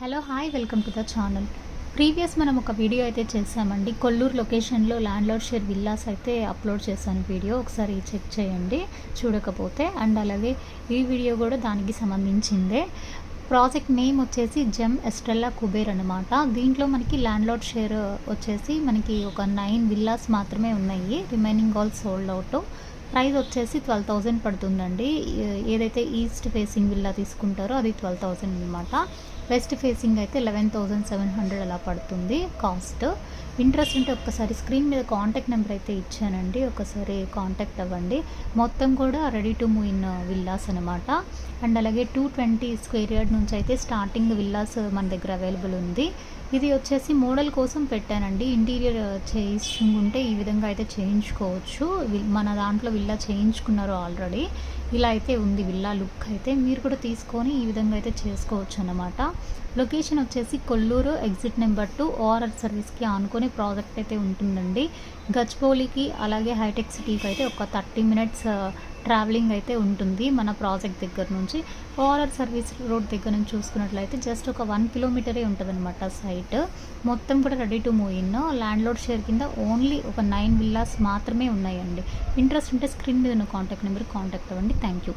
Hello hi welcome to the channel. Previous మనం ఒక video అయితే చేసామండి. కొల్లూరు లొకేషన్లో ల్యాండ్ లార్డ్ షేర్ విల్లాస్ అయితే అప్లోడ్ చేశాను వీడియో, ఒకసారి చెక్ చేయండి చూడకపోతే. అండ్ అలాగే ఈ వీడియో కూడా దానికి సంబంధించిందే. ప్రాజెక్ట్ నేమ్ వచ్చేసి జెమ్ ఎస్ట్రెల్లా కుబేర్ అనమాట. దీంట్లో మనకి ల్యాండ్ లార్డ్ షేర్ వచ్చేసి మనకి ఒక 9 విల్లాస్ మాత్రమే ఉన్నాయి, remaining all sold out. Price వచ్చేసి 12,000 పడుతుందండి. ఏదైతే ఈస్ట్ ఫేసింగ్ విల్లా తీసుకుంటారో అది 12,000 అనమాట. వెస్ట్ ఫేసింగ్ అయితే 11,700 అలా పడుతుంది కాస్ట్. ఇంట్రెస్ట్ ఉంటే ఒక్కసారి స్క్రీన్ మీద కాంటాక్ట్ నెంబర్ అయితే ఇచ్చానండి, ఒకసారి కాంటాక్ట్ అవ్వండి. మొత్తం కూడా ready to move in villas అనమాట. అండ్ అలాగే 220 స్క్వేర్ యార్డ్ నుంచి అయితే స్టార్టింగ్ విల్లాస్ మన దగ్గర అవైలబుల్ ఉంది. ఇది వచ్చేసి మోడల్ కోసం పెట్టానండి. ఇంటీరియర్ చేయించుకుంటే ఈ విధంగా అయితే చేయించుకోవచ్చు. మన దాంట్లో విల్లా చేయించుకున్నారు ఆల్రెడీ. ఇలా అయితే ఉంది విల్లా లుక్ అయితే. మీరు కూడా తీసుకొని ఈ విధంగా అయితే చేసుకోవచ్చు అన్నమాట. లొకేషన్ వచ్చేసి కొల్లూరు ఎగ్జిట్ నెంబర్ 2 ఓఆర్ఆర్ సర్వీస్కి ఆనుకొని ప్రాజెక్ట్ అయితే ఉంటుందండి. గచ్చిబౌలికి అలాగే హైటెక్ సిటీకి అయితే ఒక 30 మినిట్స్ ట్రావెలింగ్ అయితే ఉంటుంది మన ప్రాజెక్ట్ దగ్గర నుంచి. ఓఆర్ఆర్ సర్వీస్ రోడ్ దగ్గర నుంచి చూసుకున్నట్లయితే జస్ట్ ఒక 1 కిలోమీటరే ఉంటుంది అనమాట సైట్. మొత్తం కూడా ready to move in. Land lord share కింద ఓన్లీ ఒక 9 విల్లాస్ మాత్రమే ఉన్నాయండి. ఇంట్రెస్ట్ ఉంటే స్క్రీన్ మీద ఉన్న కాంటాక్ట్ నెంబర్ కాంటాక్ట్ అవ్వండి. Thank you.